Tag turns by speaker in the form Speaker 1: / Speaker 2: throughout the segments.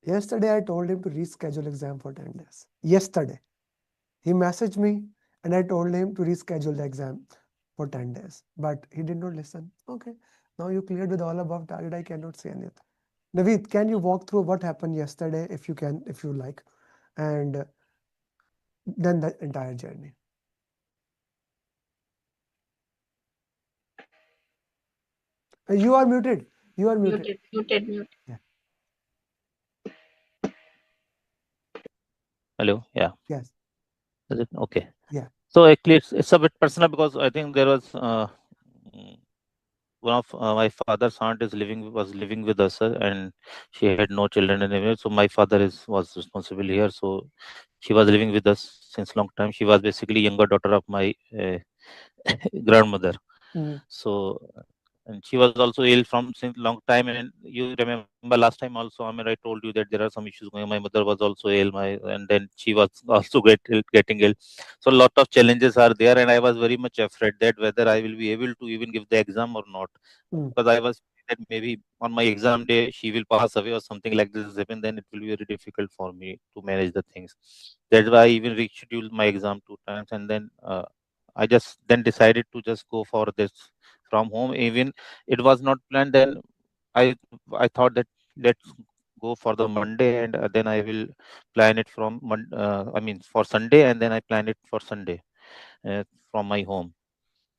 Speaker 1: Yesterday, I told him to reschedule exam for 10 days. Yesterday, he messaged me and I told him to reschedule the exam for 10 days. But he did not listen. Okay, now you cleared with all above target. I cannot say anything. Naveed, can you walk through what happened yesterday if you can, if you like, and then the entire journey? You are muted. You are muted.
Speaker 2: Muted.
Speaker 1: Yeah.
Speaker 3: Hello. Yeah.
Speaker 1: Yes.
Speaker 3: Is it okay?
Speaker 1: Yeah.
Speaker 3: So actually, it's a bit personal because I think there was mm, one of my father's aunt was living with us, and she had no children anyway. So my father was responsible here. So she was living with us since long time. She was basically younger daughter of my grandmother.
Speaker 1: Mm.
Speaker 3: So and she was also ill from since long time. And you remember last time also, I mean, I told you that there are some issues going on. My mother was also ill, and then she was also getting ill. So a lot of challenges are there, and I was very much afraid that whether I will be able to even give the exam or not,
Speaker 1: Mm.
Speaker 3: because I was that maybe on my exam day she will pass away or something like this happen, then it will be very difficult for me to manage the things. That's why I even rescheduled my exam 2 times, and then I just then decided to just go for this from home. Even it was not planned. Then I I thought that let's go for the Monday, and then I will plan it from I mean for Sunday, and then I plan it for Sunday from my home.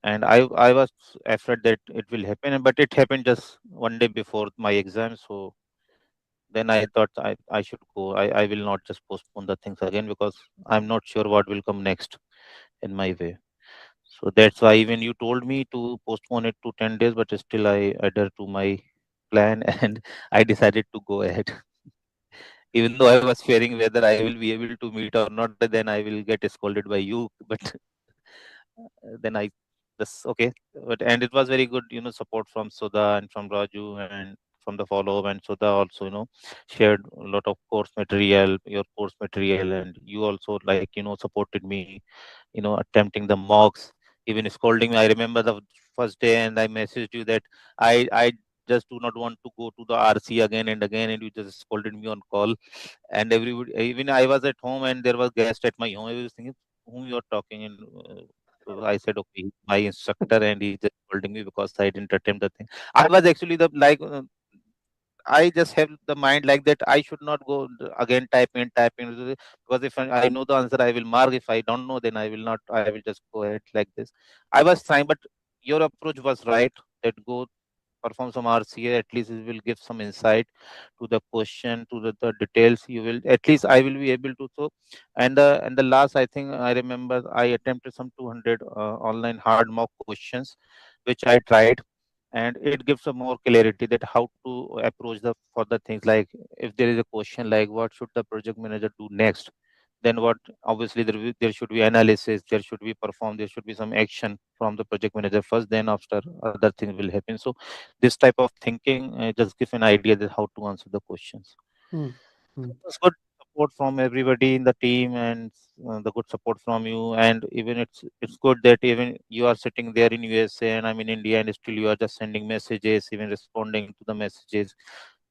Speaker 3: And I was afraid that it will happen, but it happened just one day before my exam. So then I thought I should go. I will not just postpone the things again, because I'm not sure what will come next in my way. So that's why even you told me to postpone it to 10 days, but still I adhere to my plan and I decided to go ahead. Even though I was fearing whether I will be able to meet or not, then I will get scolded by you. But then I just okay. But and it was very good, support from Sudha and from Raju and from the follow up. And Sudha also, shared a lot of course material, your course material, and you also like, supported me, attempting the mocks, even scolding me. I remember the first day, and I messaged you that I just do not want to go to the RC again and again, and you just scolded me on call. And everybody, even I was at home, and there was guest at my home. I was thinking, whom you are talking, and so I said, okay, he's my instructor, and he just scolding me because I didn't attempt the thing. I was actually the like. I just have the mind like that. I should not go again typing, because if I know the answer, I will mark. If I don't know, then I will not. I will just go ahead like this. I was trying, but your approach was right. That go perform some RCA. At least it will give some insight to the question, to the details. You will at least I will be able to. So, and the last, I think I remember I attempted some 200 online hard mock questions, which I tried, and it gives a more clarity that how to approach the for the things, like if there is a question like what should the project manager do next, then what, obviously there should be analysis, there should be perform, there should be some action from the project manager first, then after other things will happen. So this type of thinking just give an idea that how to answer the questions.
Speaker 1: Mm. Mm.
Speaker 3: It's good support from everybody in the team, and the good support from you. And even it's good that even you are sitting there in USA and I'm in India, and still you are just sending messages, even responding to the messages,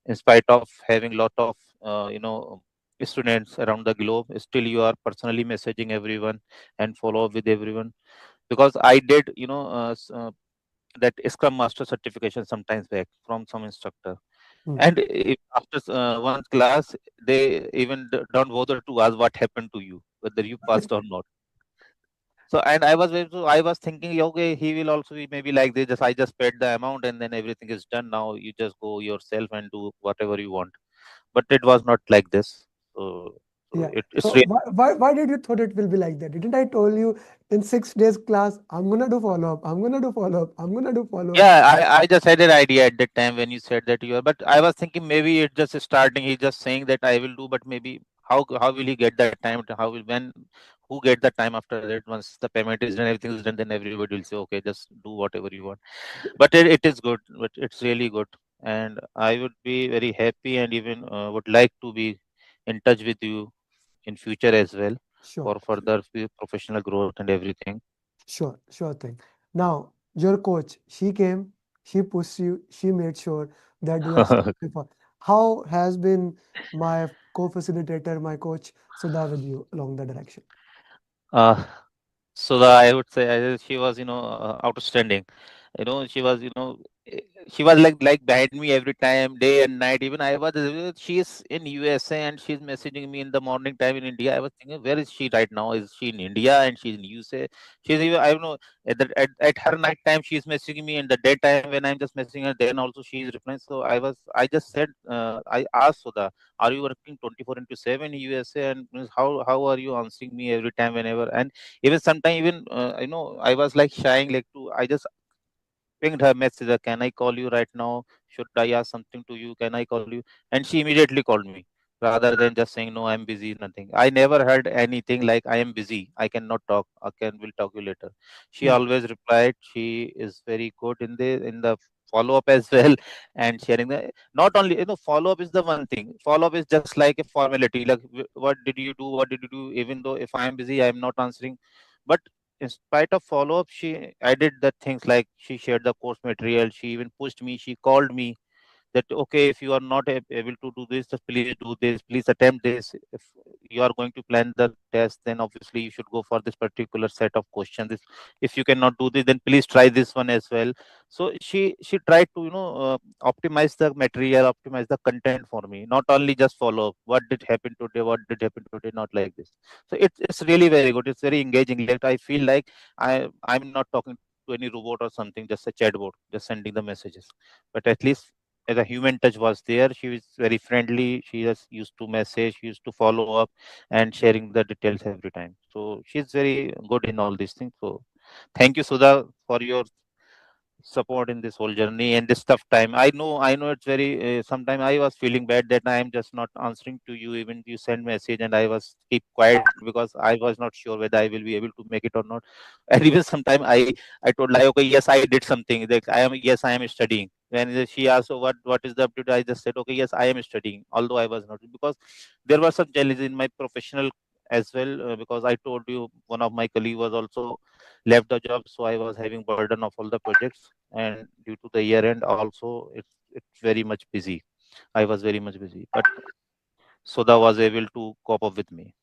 Speaker 3: in spite of having lot of students around the globe. Still you are personally messaging everyone and follow up with everyone, because I did that Scrum Master certification sometimes back from some instructor.
Speaker 1: Mm.
Speaker 3: And if after one class, they even don't bother to ask what happened to you, whether you passed or not. So, and I was thinking, okay, he will also be maybe like this. Just I just paid the amount, and then everything is done. Now you just go yourself and do whatever you want. But it was not like this. So
Speaker 1: Yeah.
Speaker 3: it's
Speaker 1: So
Speaker 3: really
Speaker 1: why did you thought it will be like that? Didn't I told you in 6 days class, I'm gonna do follow up. I'm gonna do follow up. I'm gonna do follow up.
Speaker 3: yeah. I just had an idea at that time when you said that you are. But I was thinking maybe it's just starting. He's just saying that I will do, but maybe how will he get that time? How will when who get the time after that? Once the payment is done, everything is done, then everybody will say, okay, just do whatever you want. But it is good, but it's really good. And I would be very happy, and even would like to be in touch with you in future as well,
Speaker 1: Sure.
Speaker 3: for further professional growth and everything.
Speaker 1: Sure. Sure thing. Now your coach, she came, she pushed you, she made sure that you are before. How has been my co-facilitator, my coach Sudha with you along the direction?
Speaker 3: Uh, so the, I would say she was, outstanding. She was, eh, she was like behind me every time, day and night. Even I was, she is in USA and she's messaging me in the morning time in India. I was thinking, where is she right now? Is she in India and she's in USA? She's even, I don't know, at her night time she's messaging me, in the daytime when I'm just messaging her, then also she is replying. So I just said, I asked Sudha, are you working 24/7 in USA? And means how are you answering me every time, whenever? And even sometime, even I was like shying, like to, I just pinged her message, can I call you right now? Should I ask something to you? Can I call you? And she immediately called me, rather than just saying, no, I'm busy, nothing. I never heard anything like, I am busy, I cannot talk, we'll talk you later. She
Speaker 1: Hmm.
Speaker 3: always replied. She is very good in the follow up as well, and sharing the, not only, follow up is the one thing. Follow up is just like a formality, like, what did you do, what did you do, even though if I am busy, I am not answering. But in spite of follow up, she added the things, like she shared the course material, she even pushed me, she called me, that, okay, if you are not able to do this, just please do this, please attempt this. If you are going to plan the test, then obviously you should go for this particular set of questions. If you cannot do this, then please try this one as well. So she tried to, optimize the material, optimize the content for me, not only just follow up, what did happen today, what did happen today, not like this. So it's really very good, it's very engaging. Like, I feel like I'm not talking to any robot or something, just a chatbot, just sending the messages. But at least as a human touch was there. She was very friendly. She just used to message, she used to follow up, and sharing the details every time. So she's very good in all these things. So thank you, Sudha, for your support in this whole journey and this tough time. I know it's very, sometime I was feeling bad that I am just not answering to you, even you send message, and I was keep quiet because I was not sure whether I will be able to make it or not. And even sometime I told like, okay, yes, I did something, like, I am studying. When she asked, so what is the update, I just said, okay, yes, I am studying, although I was not, because there were some challenges in my professional as well, because I told you one of my colleague was also left the job, so I was having burden of all the projects, and due to the year end also, it's very much busy. I was very much busy, but Soda was able to cope up with me.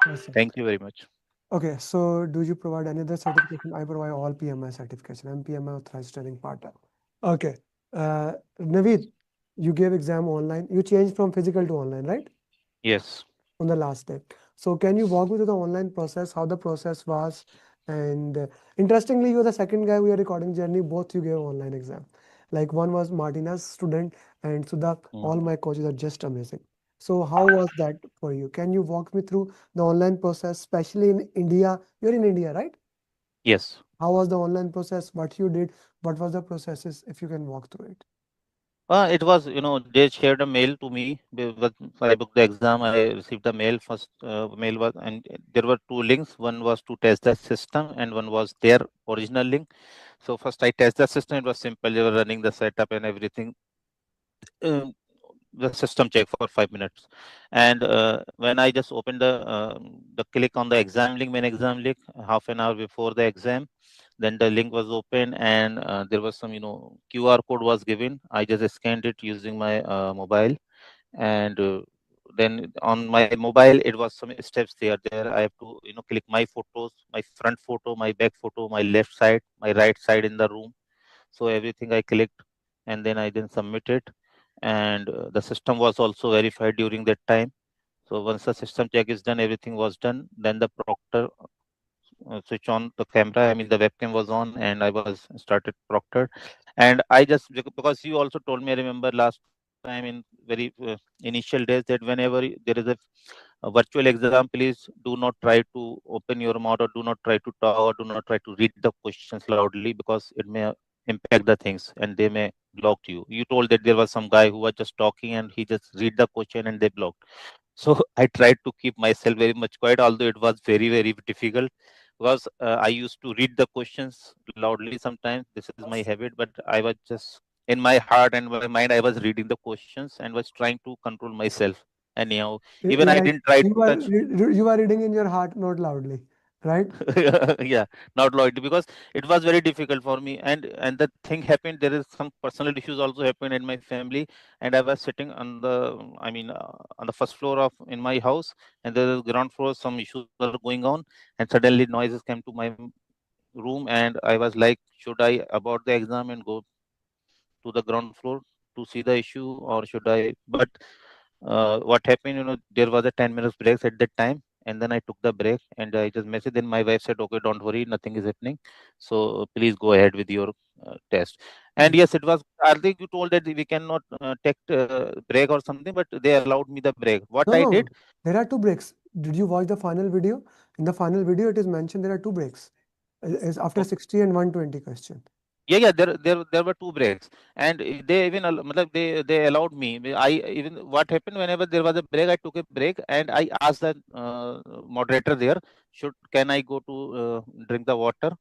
Speaker 1: Awesome.
Speaker 3: Thank you very much.
Speaker 1: Okay, so do you provide any other certification? I provide all PMI certification. I'm PMI authorized training partner. Okay. Naveed, you gave exam online. You changed from physical to online, right?
Speaker 3: Yes.
Speaker 1: On the last day. So can you walk me through the online process, how the process was? And interestingly, you're the second guy we are recording journey. Both you gave online exam. Like one was Martina's student, and Sudha, all
Speaker 3: Mm.
Speaker 1: my coaches are just amazing. So how was that for you? Can you walk me through the online process, especially in India? You're in India, right?
Speaker 3: Yes.
Speaker 1: How was the online process? What you did? What was the processes? If you can walk through it.
Speaker 3: It was, they shared a mail to me. I booked the exam. I received the mail. First mail was, and there were two links. One was to test the system, and one was their original link. So first I test the system. It was simple. They were running the setup and everything. Um, the system check for 5 minutes, and when I just opened the click on the exam link, main exam link, half an hour before the exam, then the link was open, and there was some, QR code was given. I just scanned it using my mobile, and then on my mobile it was some steps there. I have to, click my photos, my front photo, my back photo, my left side, my right side in the room. So everything I clicked, and then I then submitted, and the system was also verified during that time. So once the system check is done, everything was done. Then the proctor switch on the camera. I mean, the webcam was on, and I was started proctored. And I just, because you also told me, I remember last time in very initial days, that whenever there is a virtual exam, please do not try to open your mouth, or do not try to talk, or do not try to read the questions loudly, because it may impact the things and they may block you. You told that there was some guy who was just talking and he just read the question and they blocked. So I tried to keep myself very much quiet, although it was very, very difficult, because I used to read the questions loudly sometimes. This is my habit, but I was just in my heart and my mind, I was reading the questions and was trying to control myself. Anyhow, even I
Speaker 1: Like
Speaker 3: didn't try to
Speaker 1: you are
Speaker 3: touch.
Speaker 1: you are reading in your heart, not loudly. right?
Speaker 3: Yeah, not loyalty, because it was very difficult for me. And the thing happened, there is some personal issues also happened in my family. And I was sitting on the, I mean, on the first floor of in my house, and there is ground floor, some issues were going on, and suddenly noises came to my room, and I was like, should I abort the exam and go to the ground floor to see the issue, or should I? But what happened, there was a 10 minutes break at that time, and then I took the break and I just messaged. Then my wife said, okay, don't worry, nothing is happening, so please go ahead with your test. And
Speaker 1: Mm.
Speaker 3: yes, it was, I think you told that we cannot take break or something, but they allowed me the break. What
Speaker 1: No,
Speaker 3: I did,
Speaker 1: no, there are two breaks. Did you watch the final video? In the final video, it is mentioned there are two breaks. Is after 60 and 120 question.
Speaker 3: yeah, yeah, there were two breaks. And they even matlab, they allowed me. I even, what happened, whenever there was a break, I took a break and I asked the moderator there, should can I go to drink the water,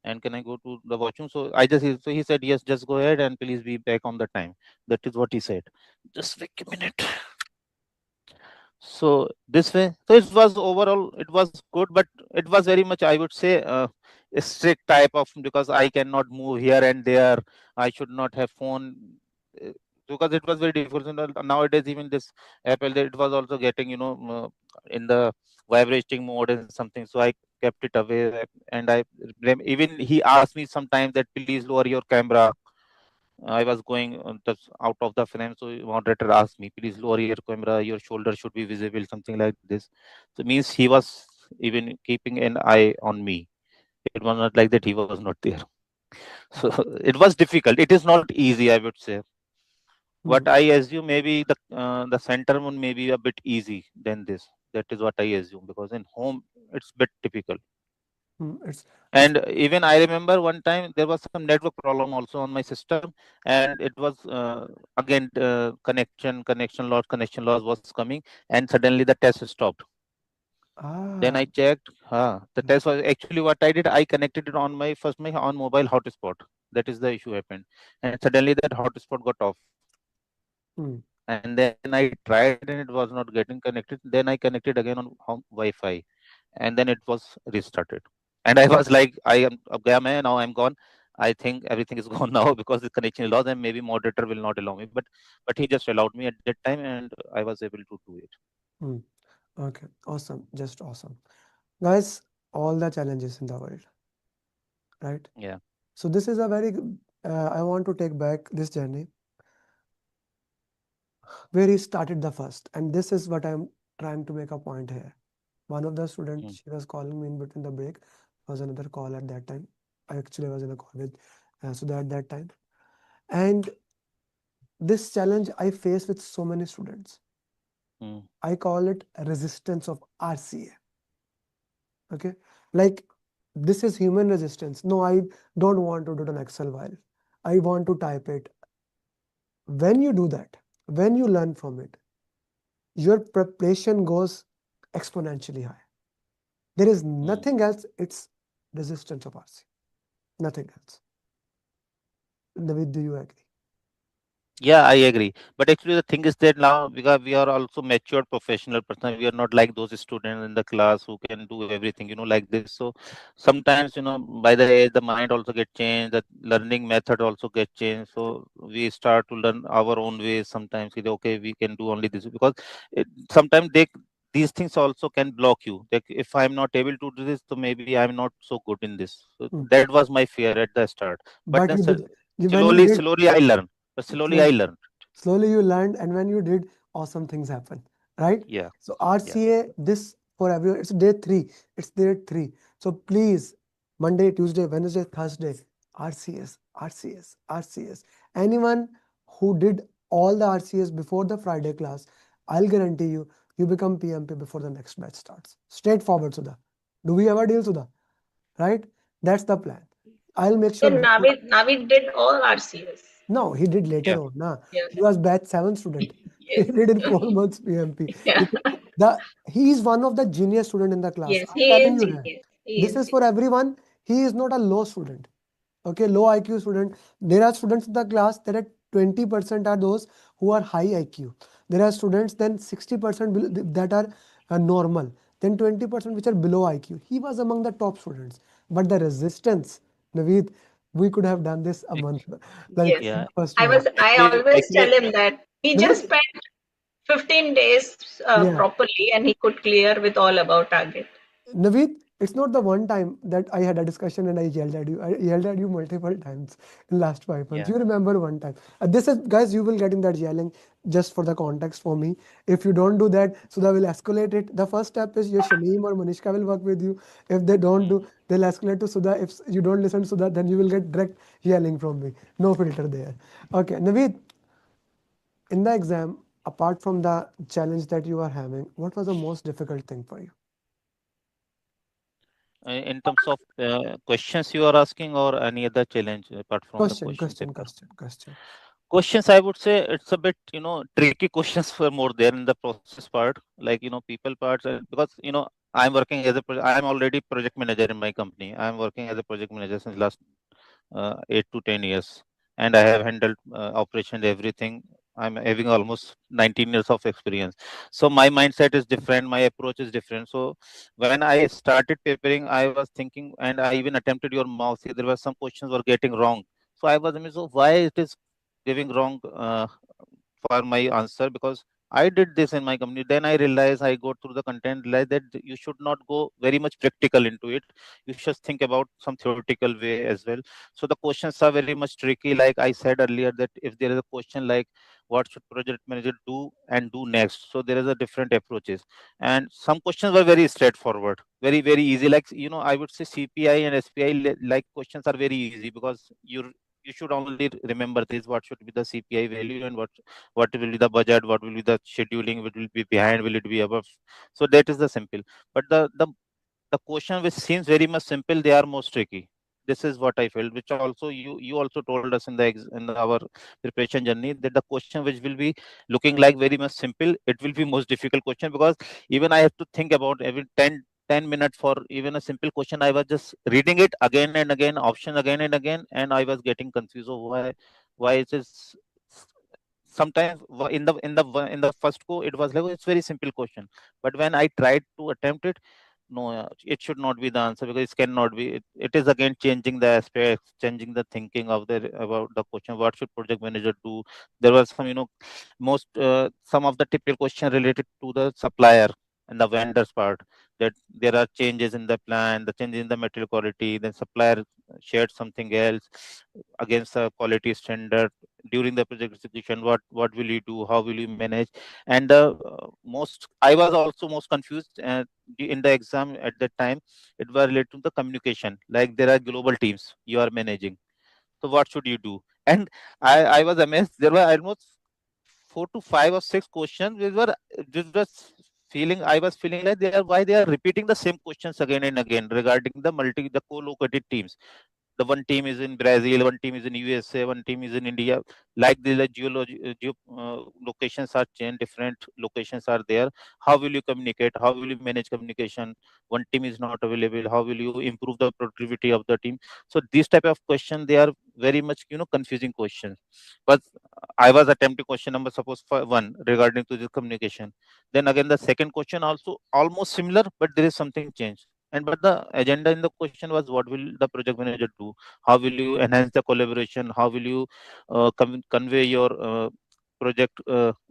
Speaker 3: and can I go to the washroom? So I just, so he said, yes, just go ahead and please be back on the time. That is what he said. Just wait a minute. So this way, so it was overall, it was good, but it was very much, I would say, a strict type of, because I cannot move here and there. I should not have phone, uh, because it was very difficult. Nowadays, even this Apple, it was also getting, in the vibrating mode and something. So I kept it away, and I even he asked me sometimes that please lower your camera. I was going out of the frame, so moderator asked me, "Please lower your camera. Your shoulder should be visible." Something like this. So means he was even keeping an eye on me. It was not like that he was not there. So it was difficult. It is not easy, I would say. What
Speaker 1: Mm,
Speaker 3: I assume, maybe the center one may be a bit easy than this. That is what I assume, because in home it's bit difficult.
Speaker 1: it's
Speaker 3: And even I remember one time there was some network problem also on my system, and it was again connection loss was coming, and suddenly the test stopped. Then
Speaker 1: ah.
Speaker 3: I checked, the test was actually, what I did, I connected it on my first my on mobile hotspot. That is the issue happened, and suddenly that hotspot got off.
Speaker 1: Mm,
Speaker 3: And then I tried and it was not getting connected. Then I connected again on home Wi-Fi, and then it was restarted. And I was like, I am ab gaya main, now I'm gone. I think everything is gone now, because the connection is lost, and maybe moderator will not allow me. But he just allowed me at that time, and I was able to do it.
Speaker 1: mm. Okay, awesome, just awesome, guys. All the challenges in the world, right?
Speaker 3: Yeah.
Speaker 1: So this is a very I want to take back this journey where he started the first, and this is what I'm trying to make a point here. One of the
Speaker 3: Mm,
Speaker 1: students, she was calling me in between the break, was another call at that time. I actually was in a call with Sudha at that time, and this challenge I face with so many students.
Speaker 3: mm,
Speaker 1: I call it resistance of RCA. Okay, like this is human resistance. No, I don't want to do it on Excel file. I want to type it. When you do that, when you learn from it, your preparation goes exponentially high. There is
Speaker 3: mm.
Speaker 1: nothing else. It's resistance of RCA. Nothing else. Navid, do you agree?
Speaker 3: Yeah, I agree. But actually, the thing is that now, because we are also matured professional person, we are not like those students in the class who can do everything, like this. So sometimes, by the age, the mind also get changed, the learning method also get changed. So we start to learn our own ways. Sometimes, okay, we can do only this, because sometimes these things also can block you. Like, if I'm not able to do this, so maybe I'm not so good in this. So
Speaker 1: Hmm.
Speaker 3: that was my fear at the start. But
Speaker 1: But
Speaker 3: then
Speaker 1: you did. When you
Speaker 3: slowly,
Speaker 1: did,
Speaker 3: slowly I learned. But slowly I
Speaker 1: slow,
Speaker 3: learned.
Speaker 1: slowly you learned, and when you did, awesome things happen, right?
Speaker 3: Yeah,
Speaker 1: So
Speaker 3: yeah.
Speaker 1: RCA, this for everyone, it's day 3. It's day 3. So please, Monday, Tuesday, Wednesday, Thursday, RCS, RCS, RCS. Anyone who did all the RCS before the Friday class, I'll guarantee you, you become PMP before the next batch starts. Straightforward, Sudha. Do we ever deal, Sudha? Right? That's the plan. I'll make
Speaker 2: Yeah,
Speaker 1: sure.
Speaker 2: Navid did all RCS.
Speaker 1: No, he did
Speaker 3: Yeah.
Speaker 1: later on. Nah.
Speaker 2: Yeah.
Speaker 1: He was batch 7 student. He
Speaker 2: Yes.
Speaker 1: did in 4 months PMP.
Speaker 2: Yeah.
Speaker 1: He is one of the genius student in the class.
Speaker 2: Yes,
Speaker 1: I'm
Speaker 2: he
Speaker 1: telling
Speaker 2: is
Speaker 1: you that.
Speaker 2: genius. He
Speaker 1: This
Speaker 2: is
Speaker 1: is for
Speaker 2: genius.
Speaker 1: everyone. He is not a low student. Okay, low IQ student. There are students in the class that are 20% are those who are high IQ. There are students then 60% that are normal. then 20% which are below IQ. He was among the top students, but the resistance, Naveed, we could have done this a month, like
Speaker 2: Yes.
Speaker 1: in
Speaker 3: Yeah,
Speaker 1: the first
Speaker 2: I
Speaker 1: month.
Speaker 2: was I always
Speaker 3: actually,
Speaker 2: tell him that he just
Speaker 1: Naveed,
Speaker 2: spent 15 days
Speaker 1: yeah,
Speaker 2: properly and he could clear with all about target.
Speaker 1: Naveed, it's not the one time that I had a discussion and I yelled at you. I yelled at you multiple times in last 5 months.
Speaker 3: yeah.
Speaker 1: You remember one time. This is, guys, you will get in that yelling just for the context for me. If you don't do that, Sudha will escalate it. The first step is your Shameem or Manishka will work with you. If they don't do,
Speaker 3: Mhm.
Speaker 1: they'll escalate to Sudha. If you don't listen to Sudha, then you will get direct yelling from me. No filter there. Okay, Naveed, in the exam, apart from the challenge that you are having, what was the most difficult thing for you?
Speaker 3: In terms of questions you are asking, or any other challenge apart from the
Speaker 1: Question,
Speaker 3: question
Speaker 1: question,
Speaker 3: paper?
Speaker 1: question, question.
Speaker 3: Questions, I would say it's a bit, tricky questions were more there in the process part, like, people parts, because, I'm working as I'm already project manager in my company. I'm working as a project manager since last 8 to 10 years, and I have handled operations, everything. I'm having almost 19 years of experience, so my mindset is different, my approach is different. So when I started preparing, I was thinking, and I even attempted your mock. There were some questions were getting wrong, so I was, I mean, so why it is giving wrong for my answer, because I did this in my company. Then I realized, I go through the content, realized that you should not go very much practical into it. You should think about some theoretical way as well. So the questions are very much tricky. Like I said earlier, that if there is a question like what should project manager do and do next, so there is a different approaches. And some questions were very straightforward, very very easy. Like, I would say CPI and SPI like questions are very easy, because you should only remember this: what should be the CPI value, and what will be the budget, what will be the scheduling, what will be behind, will it be above. So that is the simple. But the question which seems very much simple, they are most tricky. This is what I felt, which also you also told us in our preparation journey, that the question which will be looking like very much simple, it will be most difficult question, because even I have to think about every 10 minutes for even a simple question. I was just reading it again and again, option again and again, and I was getting confused of why it is. Sometimes in the first go, it was like, "Oh, it's very simple question," but when I tried to attempt it, no, it should not be the answer, because it cannot be. It is again changing the aspects, changing the thinking of the about the question. What should project manager do? There were some, most some of the typical question related to the supplier and the vendors part, that there are changes in the plan, the changes in the material quality, then supplier shared something else against the quality standard during the project execution. What will you do? How will you manage? And the most I was also most confused in the exam at that time. It was related to the communication, like there are global teams you are managing, so what should you do? And I was amazed. There were almost 4 to 5 or 6 questions. This was feeling I was feeling like they are why they are repeating the same questions again and again regarding the co-located teams. The one team is in Brazil, one team is in USA, one team is in India. Like the locations are changed, different locations are there. How will you communicate? How will you manage communication? One team is not available. How will you improve the productivity of the team? So these type of question, they are very much confusing questions. But I was attempting question number suppose for one regarding to the communication. Then again the second question also almost similar, but there is something changed. And but the agenda in the question was, what will the project manager do? How will you enhance the collaboration? How will you convey your project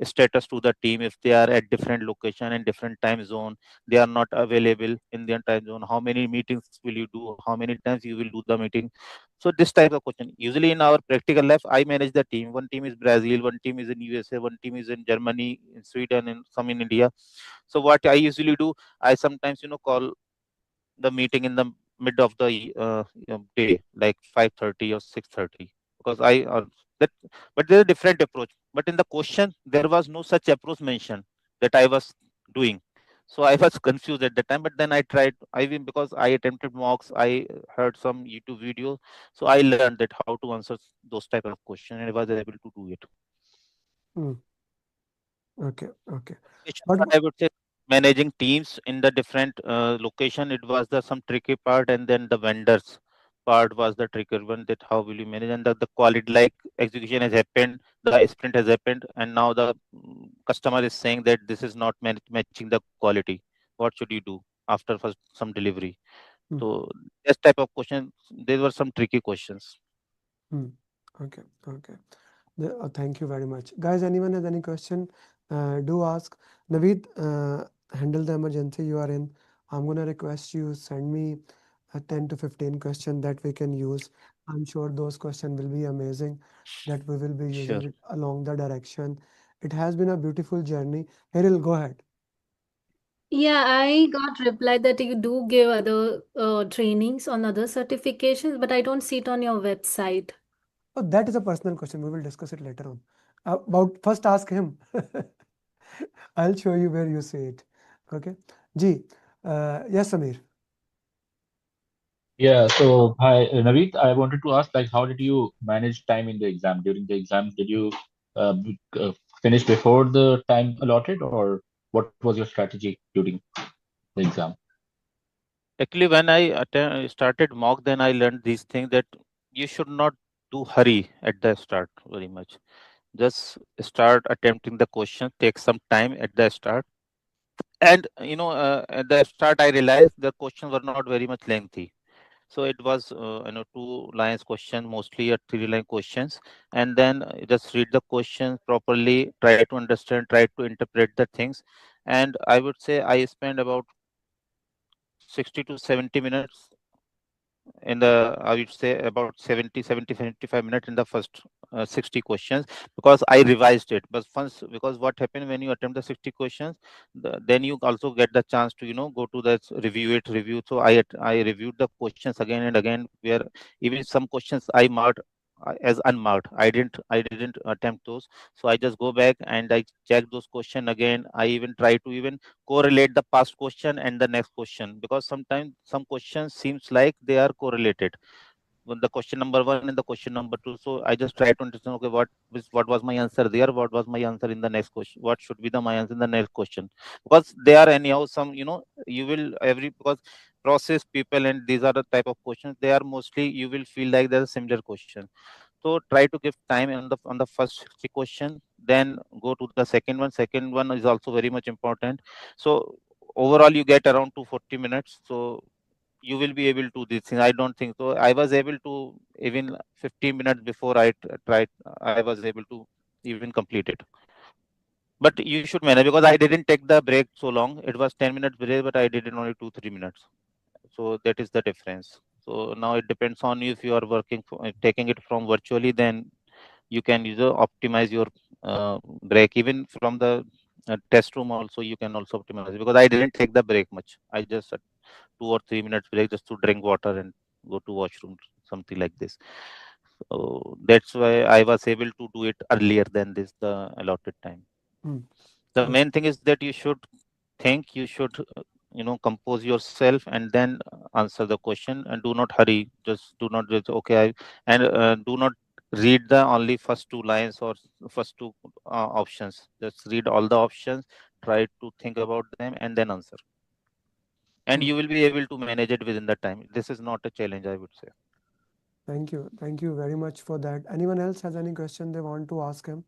Speaker 3: status to the team if they are at different location and different time zone? They are not available in their time zone. How many meetings will you do? How many times you will do the meeting? So this type of question. Usually in our practical life, I manage the team. One team is Brazil, one team is in USA, one team is in Germany, in Sweden, and some in India. So what I usually do, I sometimes call the meeting in the mid of the day, like 5:30 or 6:30, because that. But there's a different approach. But in the question, there was no such approach mentioned that I was doing. So I was confused at the time. But then I tried. I mean, because I attempted mocks, I heard some YouTube videos, so I learned that how to answer those type of questions, and I was able to do it.
Speaker 1: Hmm. Okay, okay.
Speaker 3: Communication
Speaker 1: But
Speaker 3: part, I would say, managing teams in the different location, it was the some tricky part, and then the vendors part was the trickier one. That how will you manage, and the quality, like execution has happened, the sprint has happened, and now the customer is saying that this is not matching the quality. what should you do after first some delivery?
Speaker 1: Hmm.
Speaker 3: So this type of questions, there were some tricky questions.
Speaker 1: Hmm. Okay. Okay. Thank you very much. Guys, anyone has any question, do ask. Naveed, handle the emergency you are in. I'm gonna request you send me a 10 to 15 question that we can use. I'm sure those questions will be amazing, that we will be
Speaker 3: Sure.
Speaker 1: using it along the direction. It has been a beautiful journey. Eril, go ahead.
Speaker 4: Yeah, I got reply that you do give other trainings on other certifications, but I don't see it on your website.
Speaker 1: Oh, that is a personal question. We will discuss it later on. About first ask him. I'll show you where you see it. Okay. Ji, yes, Samir.
Speaker 5: Yeah, so hi, Naveed. I wanted to ask, like, how did you manage time in the exam? During the exam, did you finish before the time allotted, or what was your strategy during the exam?
Speaker 3: Actually, when I started mock, then I learned these things that you should not do hurry at the start very much. Just start attempting the question, take some time at the start. And at the start, I realized the questions were not very much lengthy. So it was, 2 lines question, mostly a 3 line questions, and then just read the questions properly, try to understand, try to interpret the things, and I would say I spent about 60 to 70 minutes in the, I would say about 75 minutes in the first 60 questions, because I revised it. But once, because what happened when you attempt the 60 questions, then you also get the chance to go to the review. So I reviewed the questions again and again, where even some questions I marked as unmarked. I didn't attempt those. So I just go back and I check those question again. I even try to even correlate the past question and the next question, because sometimes some questions seems like they are correlated with the question number one and the question number two. So I just try to understand, okay, what was my answer there, what was my answer in the next question, what should be my answer in the next question, because they are anyhow some, you will every, because process people and these are the type of questions, they are mostly, you will feel like they're a similar question. So try to give time on the first 60 question, then go to the second one. Second one is also very much important. So overall you get around 240 minutes. So you will be able to this thing. I don't think so. I was able to even 15 minutes before I tried. I was able to even complete it. But you should manage, because I didn't take the break so long. It was 10 minutes break, but I did it only 2-3 minutes. So that is the difference. So now it depends on you. If you are working taking it from virtually, then you can optimize your break. Even from the test room also, you can also optimize it, because I didn't take the break much. I just 2 or 3 minutes break just to drink water and go to washroom, something like this. So that's why I was able to do it earlier than this the allotted time.
Speaker 1: Hmm.
Speaker 3: The
Speaker 1: Okay.
Speaker 3: main thing is that you should think, you should compose yourself and then answer the question, and do not hurry. Just do not just, okay, and do not read the only first 2 lines or first two options. Just read all the options, try to think about them, and then answer, and
Speaker 1: Hmm.
Speaker 3: you will be able to manage it within the time. This is not a challenge, I would say.
Speaker 1: Thank you. Thank you very much for that. Anyone else has any question they want to ask him?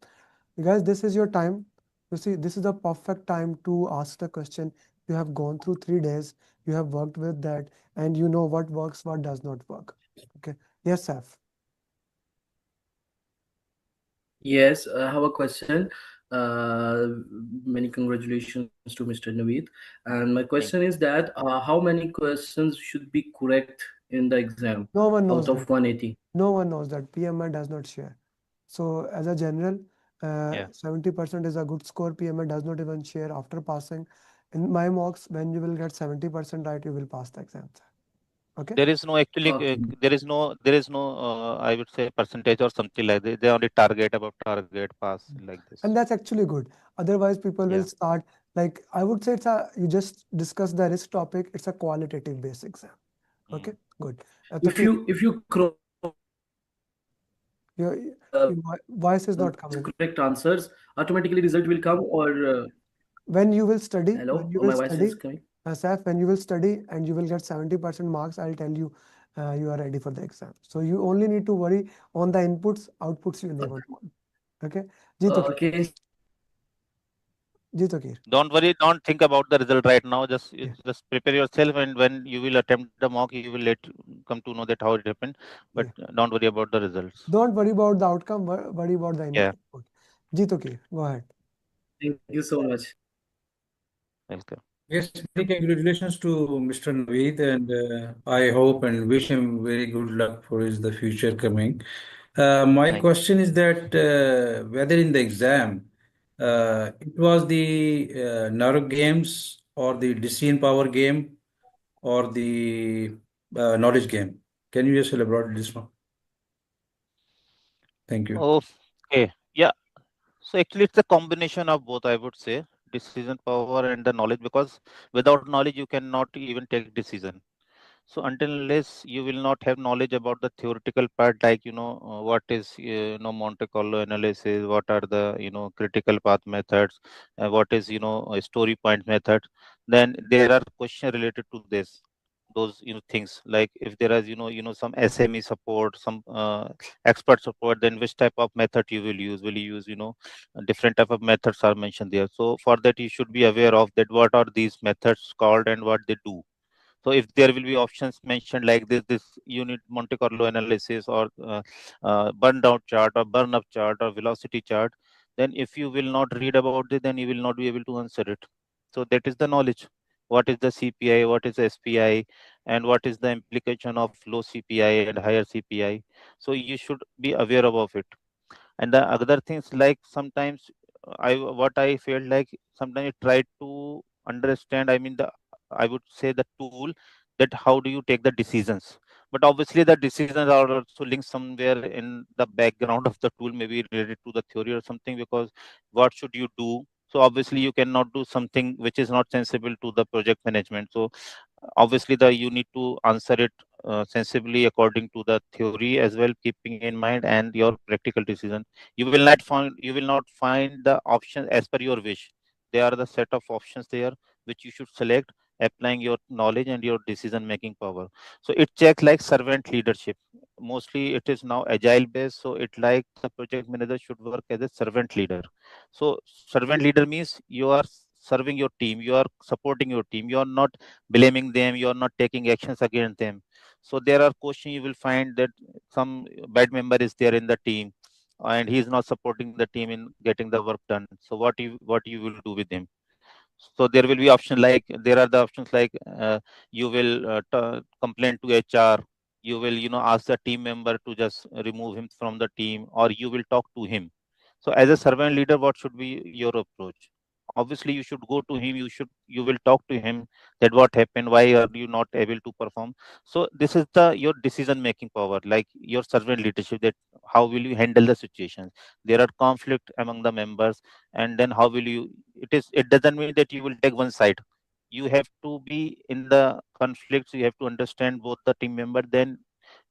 Speaker 1: Guys, this is your time. You see, this is the perfect time to ask the question. You have gone through 3 days, you have worked with that, and you know what works, what does not work. Okay. Yes, Saf.
Speaker 6: Yes, I have a question. Many congratulations to Mr. Naveed. And my question
Speaker 3: Thank
Speaker 6: is that how many questions should be correct in the exam
Speaker 1: No one
Speaker 6: out
Speaker 1: knows
Speaker 6: of
Speaker 1: that.
Speaker 6: 180?
Speaker 1: No one knows that. PMI does not share. So as a general,
Speaker 3: Yeah.
Speaker 1: 70% is a good score. PMI does not even share after passing. In my mocks, when you will get 70% right, you will pass the exam. Okay.
Speaker 3: There is no actually,
Speaker 6: Okay.
Speaker 3: there is no, I would say, percentage or something like that. They only target about target pass like this.
Speaker 1: And that's actually good. Otherwise, people
Speaker 3: Yeah.
Speaker 1: will start like I would say it's a you just discuss the risk topic. It's a qualitative based exam. Okay,
Speaker 3: Mm.
Speaker 1: good.
Speaker 6: If
Speaker 1: Taqi,
Speaker 6: you cross
Speaker 1: your your voice is not
Speaker 6: correct
Speaker 1: coming.
Speaker 6: answers, automatically result will come, or
Speaker 1: When you will study,
Speaker 6: hello,
Speaker 1: when you will
Speaker 6: my voice
Speaker 1: study,
Speaker 6: is coming.
Speaker 1: Saf, when you will study and you will get 70% marks, I'll tell you you are ready for the exam. So you only need to worry on the inputs, outputs you never know. Okay, Ji Taqi.
Speaker 6: Okay,
Speaker 1: Ji Takir.
Speaker 3: Don't worry, don't think about the result right now. Just
Speaker 1: Yeah.
Speaker 3: just prepare yourself, and when you will attempt the mock, you will come to know that how it happened. But
Speaker 1: Yeah.
Speaker 3: don't worry about the results.
Speaker 1: Don't worry about the outcome, worry about the
Speaker 3: Yeah.
Speaker 1: input. Okay. Ji Takir, go ahead.
Speaker 6: Thank you so much.
Speaker 3: Welcome.
Speaker 7: Yes, many congratulations to Mr. Naveed, and I hope and wish him very good luck for his the future coming. My
Speaker 3: Thank
Speaker 7: question is that whether in the exam it was the narrow games or the decision power game or the knowledge game. Can you just elaborate this one? Thank you.
Speaker 3: you. Okay. Yeah. So actually, it's a combination of both, I would say, decision power and the knowledge. Because without knowledge, you cannot even take decision. So until unless you will not have knowledge about the theoretical part, like what is Monte Carlo analysis, what are the critical path methods, what is a story point method, then there are questions related to this. Those things, like if there is some SME support, some expert support, then which type of method you will use? Will you use different type of methods are mentioned there. So for that you should be aware of that what are these methods called and what they do. So if there will be options mentioned like this unit Monte Carlo analysis or burn down chart or burn up chart or velocity chart, then if you will not read about it, then you will not be able to answer it. So that is the knowledge. What is the CPI? What is SPI? And what is the implication of low CPI and higher CPI? So you should be aware of it. And the other things, like sometimes what I felt like, sometimes I try to understand, I mean, I would say the tool, that how do you take the decisions. But obviously the decisions are also linked somewhere in the background of the tool, maybe related to the theory or something, because what should you do? So obviously you cannot do something which is not sensible to the project management. So obviously the you need to answer it sensibly according to the theory as well, keeping in mind and your practical decision. You will not find the options as per your wish. There are the set of options there which you should select, applying your knowledge and your decision making power. So it checks like servant leadership. Mostly it is now agile based, so it like the project manager should work as a servant leader. So servant leader means you are serving your team, you are supporting your team, you are not blaming them, you are not taking actions against them. So there are questions you will find that some bad member is there in the team and he is not supporting the team in getting the work done. So what you will do with him? So there will be option like, there are the options like, you will complain to HR, you will ask the team member to just remove him from the team, or you will talk to him. So as a servant leader, what should be your approach? Obviously you should go to him, you will talk to him, that what happened, why are you not able to perform. So this is the your decision making power, like your servant leadership, that how will you handle the situations. There are conflict among the members, and then how will you, it doesn't mean that you will take one side. You have to be in the conflicts, you have to understand both the team member, then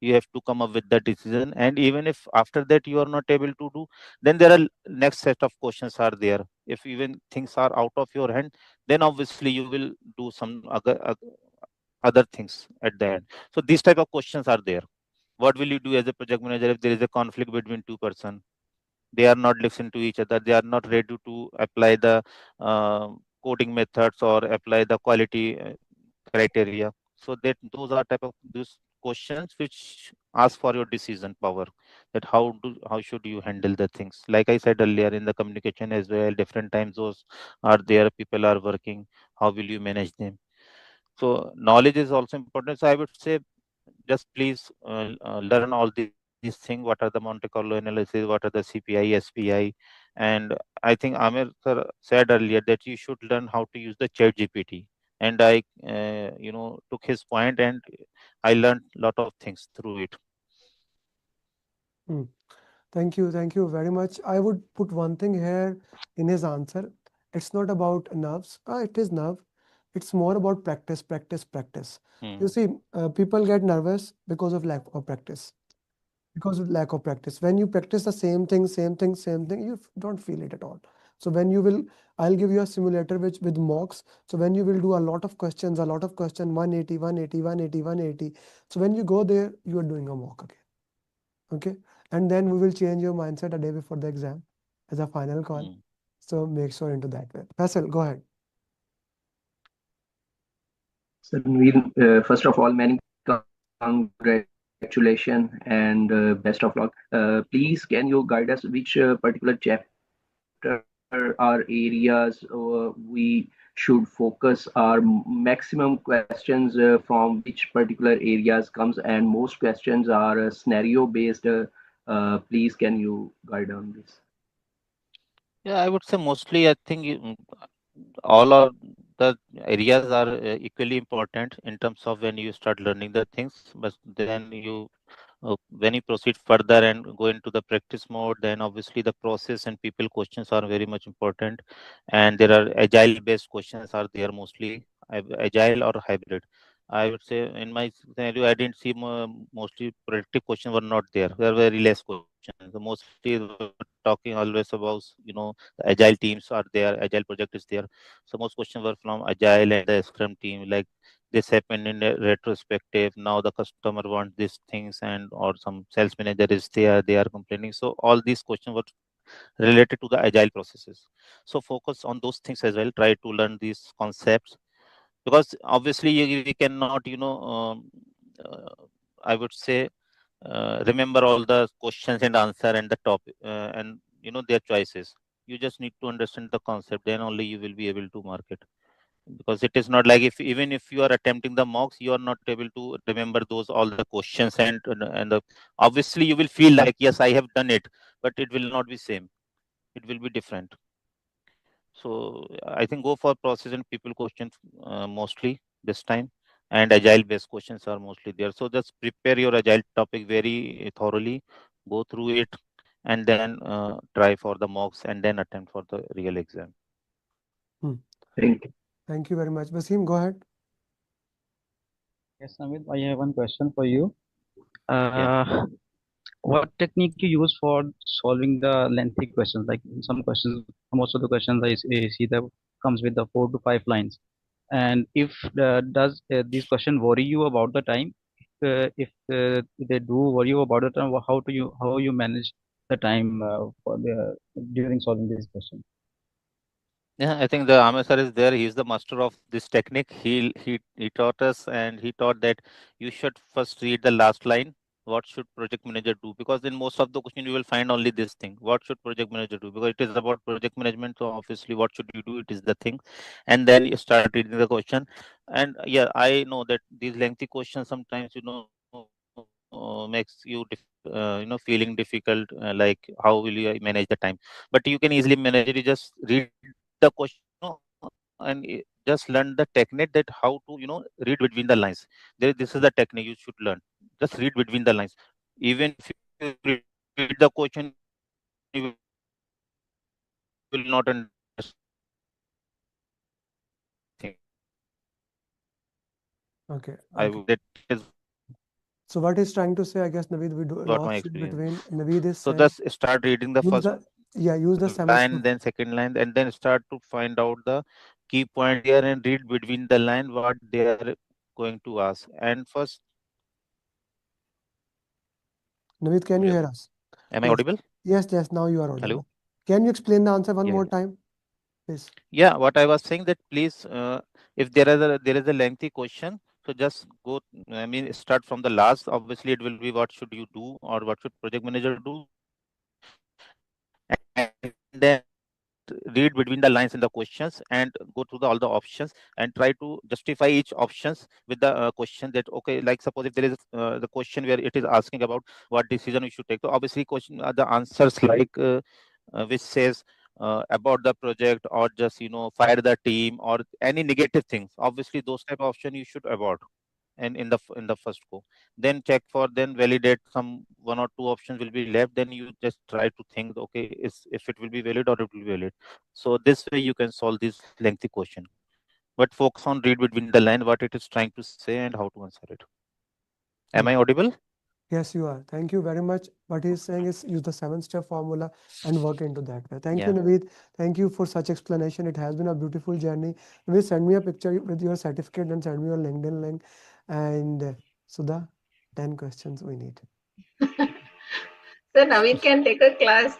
Speaker 3: you have to come up with the decision. And even if after that you are not able to do, then there are next set of questions are there. If even things are out of your hand, then obviously you will do some other things at the end. So these type of questions are there. What will you do as a project manager if there is a conflict between two person? They are not listening to each other, they are not ready to apply the coding methods or apply the quality criteria. So that those are type of those questions which ask for your decision power, that how should you handle the things. Like I said earlier, in the communication as well, different times those are there, people are working, how will you manage them? So knowledge is also important. So I would say, just please learn all these things. What are the Monte Carlo analysis? What are the CPI, SPI? And I think Amir sir said earlier that you should learn how to use the Chat GPT. And I, took his point, and I learned a lot of things through it.
Speaker 1: Hmm. Thank you very much. I would put one thing here in his answer. It's not about nerves. It is nerve. It's more about practice, practice, practice. You
Speaker 3: Hmm.
Speaker 1: see, people get nervous because of lack of practice. Because of lack of practice. When you practice the same thing, same thing, same thing, you don't feel it at all. So when you will, I'll give you a simulator which with mocks. So when you will do a lot of questions, 180, 180, 180, 180. So when you go there, you are doing a mock again. Okay, and then we will change your mindset a day before the exam as a final call.
Speaker 3: Hmm.
Speaker 1: So make sure into that way. Faisal, go ahead.
Speaker 8: So, first of all, many congratulations and best of luck. Please, can you guide us which particular chapter or areas we should focus our maximum questions from which particular areas comes, and most questions are scenario based. Please, can you guide on this?
Speaker 3: Yeah, I would say mostly I think all of the areas are equally important in terms of when you start learning the things, but then you when you proceed further and go into the practice mode, then obviously the process and people questions are very much important, and there are agile based questions are there mostly, agile or hybrid. I would say in my scenario I didn't see mostly predictive questions were not there. There were very less questions. So mostly we were talking always about, the agile teams are there, agile project is there. So most questions were from agile and the scrum team, like this happened in a retrospective, now the customer wants these things, and or some sales manager is there, they are complaining. So all these questions were related to the agile processes. So focus on those things as well, try to learn these concepts, because obviously we cannot, uh, I would say, remember all the questions and answer and the topic, and their choices. You just need to understand the concept, then only you will be able to market. Because it is not like, if even if you are attempting the mocks, you are not able to remember those all the questions, and obviously you will feel like, yes, I have done it, but it will not be same, it will be different. So I think go for process and people questions mostly this time, and agile based questions are mostly there. So just prepare your agile topic very thoroughly, go through it, and then try for the mocks, and then attempt for the real exam.
Speaker 1: Hmm.
Speaker 8: Thank you.
Speaker 1: Thank you very much. Basim, go ahead.
Speaker 9: Yes, Amit, I have one question for you.
Speaker 3: Yeah.
Speaker 9: What technique you use for solving the lengthy questions? Like some questions, most of the questions I see that comes with the 4 to 5 lines. And if does these questions worry you about the time? If they do worry you about the time, how you manage the time for the during solving these questions?
Speaker 3: Yeah, I think the Amir sir is there. He's the master of this technique. He taught us, and he taught that you should first read the last line. What should project manager do? Because in most of the question you will find only this thing. What should project manager do? Because it is about project management. So obviously, what should you do? It is the thing, and then you start reading the question. And yeah, I know that these lengthy questions sometimes makes you feeling difficult. Like how will you manage the time? But you can easily manage it. You just read the question, and just learn the technique that how to read between the lines. This is the technique you should learn. Just read between the lines. Even if you read the question, you will not understand anything.
Speaker 1: Okay.
Speaker 3: I
Speaker 1: Okay.
Speaker 3: would that is
Speaker 1: So what he's trying to say, I guess, Naveed, we
Speaker 3: what my
Speaker 1: lost in
Speaker 3: experience.
Speaker 1: between. Naveed is
Speaker 3: So
Speaker 1: saying
Speaker 3: just start reading the
Speaker 1: use
Speaker 3: first
Speaker 1: the use the semester.
Speaker 3: line, then second line, and then start to find out the key point there, and read between the line what they are going to ask. And first,
Speaker 1: Naveed, can you
Speaker 3: hello,
Speaker 1: hear us?
Speaker 3: am I
Speaker 1: Yes.
Speaker 3: audible?
Speaker 1: Yes, yes, now you are
Speaker 3: Hello.
Speaker 1: audible. Can you explain the answer one
Speaker 3: Yeah,
Speaker 1: more
Speaker 3: yeah.
Speaker 1: time, please?
Speaker 3: Yeah, what I was saying, that please, if there is a lengthy question, so just go. I mean, start from the last. Obviously, it will be what should you do, or what should project manager do, and then read between the lines in the questions, and go through all the options, and try to justify each options with the question. That okay, like suppose if there is the question where it is asking about what decision we should take. So obviously, question the answers like which says about the project, or just fire the team, or any negative things. Obviously those type of option you should avoid, and in the first go, then check for, then validate some one or two options will be left, then you just try to think, okay, is if it will be valid or it will be valid. So this way you can solve this lengthy question, but focus on read between the line what it is trying to say and how to answer it. Am I
Speaker 1: Okay.
Speaker 3: audible?
Speaker 1: Yes, you are. Thank you very much. What he's saying is use the 7-step formula and work into that way. Thank you,
Speaker 3: Yeah.
Speaker 1: Naveed. Thank you for such explanation. It has been a beautiful journey. Naveed, send me a picture with your certificate and send me your LinkedIn link. And Sudha, 10 questions we need.
Speaker 2: So Naveen can take a class.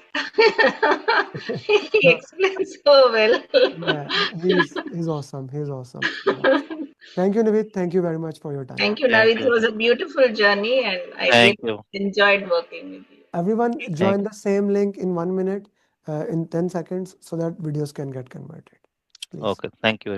Speaker 2: He
Speaker 1: No,
Speaker 2: explains so well.
Speaker 1: yeah, he's awesome. He's awesome. He's awesome. Thank you, Naveed. Thank you very much for your time.
Speaker 2: Thank you,
Speaker 3: Thank
Speaker 2: Naveen. It
Speaker 3: you.
Speaker 2: was a beautiful journey, and I
Speaker 3: Thank
Speaker 2: really
Speaker 3: you.
Speaker 2: enjoyed working with you.
Speaker 1: Everyone
Speaker 3: Thank
Speaker 1: join the same link in 1 minute, in 10 seconds, so that videos can get converted. Please.
Speaker 3: Okay. Thank you.